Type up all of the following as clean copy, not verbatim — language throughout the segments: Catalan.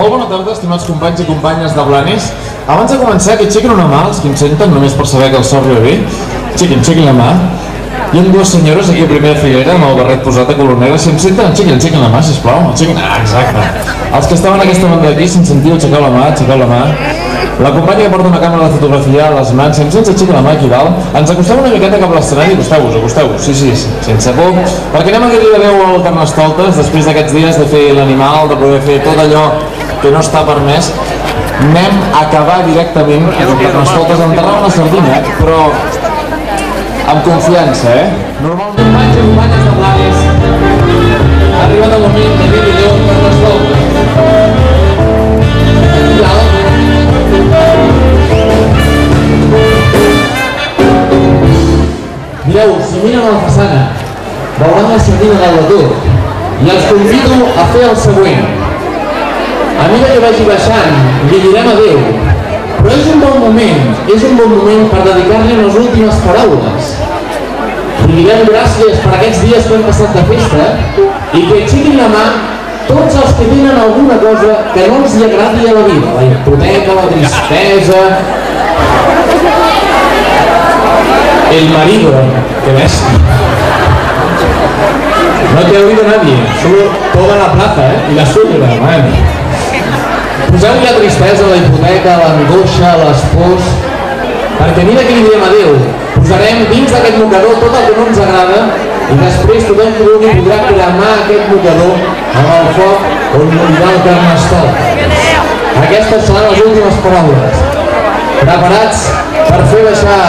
Molt bona tarda, estimats companys i companyes de Blanes. Abans de començar, que aixequin una mà, els que em senten, només per saber que el so arriba bé. Aixequin la mà. Hi ha dues senyores aquí a primera filera amb el barret posat a color negre. Si em senten, aixequin la mà, sisplau. Exacte. Els que estaven a aquesta banda d'aquí, si em sentiu, aixequeu la mà. La companya que porta una càmera de fotografia a les mans, si em sents, aixequi la mà aquí dalt. Ens acostem una miqueta cap a l'escenari, acosteu-vos, sí, sense por, perquè anem a dir-li adeu al Carnestoltes, després d'aquests dies de fer l'animal, de poder fer tot allò que no està permès. Anem a acabar directament amb el Carnestoltes, a enterrar una sardina, però amb confiança, Normalment, companys i companyes de Blanes, ha arribat el moment de dir-li adeu al Carnestoltes. Mireu, si miren a la façana, veuran la sardina del l'atur i els convido a fer el següent. A mesura que vagi baixant, li direm adeu, però és un bon moment per dedicar-li unes últimes paraules. Li direm gràcies per aquests dies que hem passat de festa i que aixequin la mà tots els que tenen alguna cosa que no els agradi a la vida, la hipoteca, la tristesa, el marido, que bestia. No te ha oído nadie, solo toda la plaza, y la suegra, man. Poseu-hi la tristesa, la hipoteca, l'angoixa, les pors, perquè mira que li direm adeu. Posarem dins d'aquest mocador tot el que no ens agrada i després tothom que vulgui podrà cremar aquest mocador amb el foc on morirà el Carnestoltes. Aquestes seran les últimes paraules. Preparats per fer baixar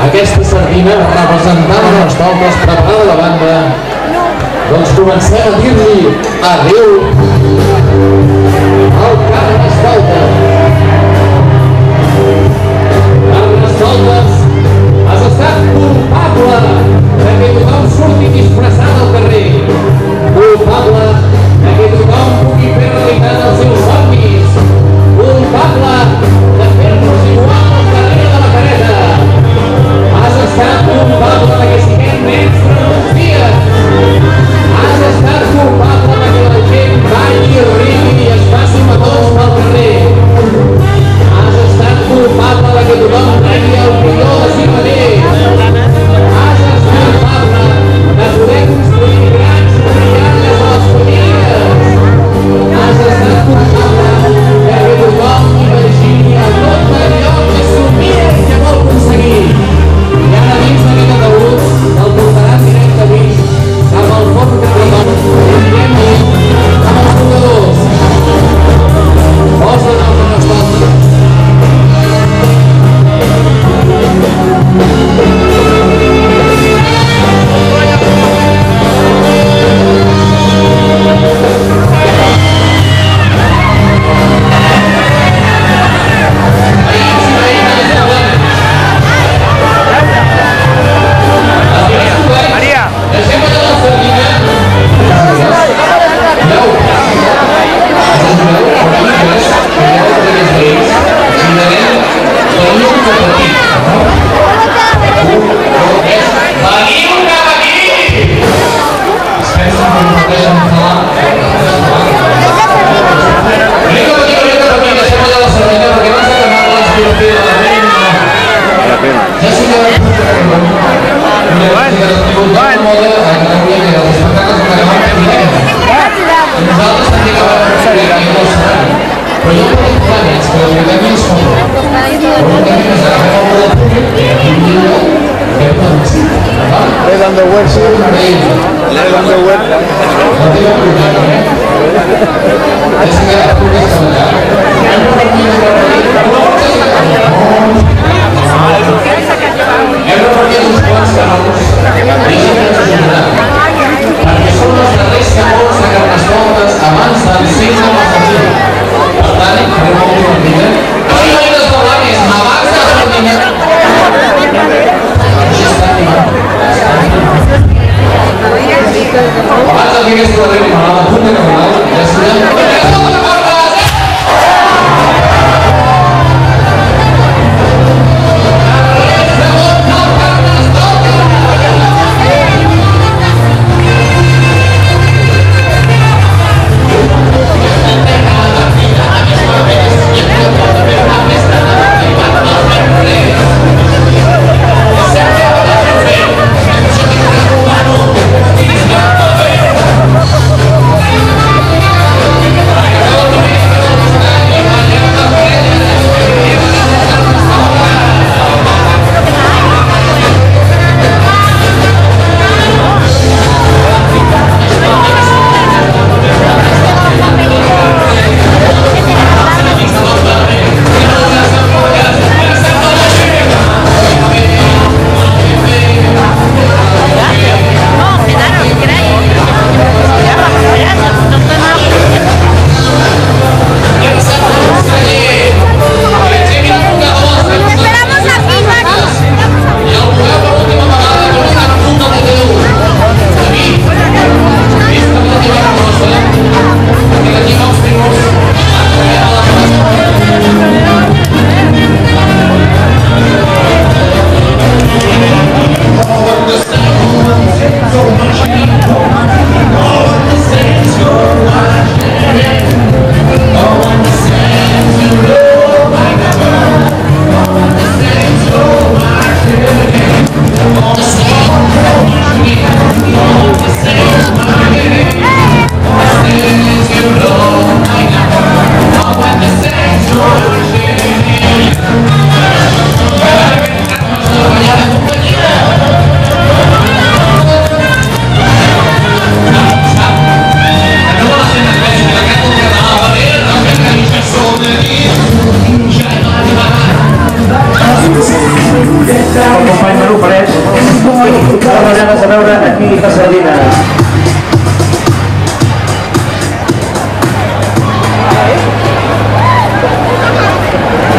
aquesta sardina representant el Carnestoltes, preparada la banda, doncs comencem a dir-li adeu al Carnestoltes. Carnestoltes, has estat culpable que tothom surti disfressat al carrer, culpable que tothom pugui fer realitat els seus somnis, culpable de fer-nos igual al carrer de la careta. Has estat culpable que siguem nens durant uns dies. Has estat culpable que la gent balli, rigui i es faci petons pel carrer. Has estat culpable que tothom tregui el millor de si mateix. Has estat culpable de poder construir grans rialles a les famílies. Has estat culpable que tothom imagini a tot allò que somia i que vol aconseguir. I ara dins d'aquest ataúd el portaran directament cap al foc de tothom i diguem-li amb els jugadors. Posa'n el Carnestoltes. Abans de fer aquesta darrera animalada, punt de caminal, ja sabem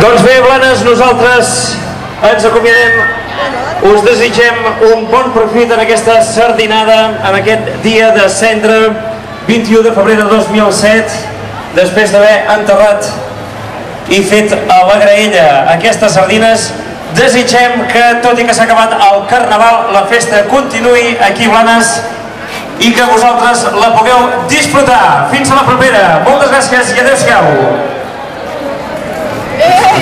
Doncs bé, Blanes, nosaltres ens acomiadem. Us desitgem un bon profit en aquesta sardinada, en aquest dia de cendre, 21 de febrer de 2007, després d'haver enterrat i fet a la graella aquestes sardines. Desitgem que, tot i que s'ha acabat el carnaval, la festa continuï aquí a Blanes i que vosaltres la pugueu disfrutar. Fins a la propera. Moltes gràcies i adeu-siau. Hey!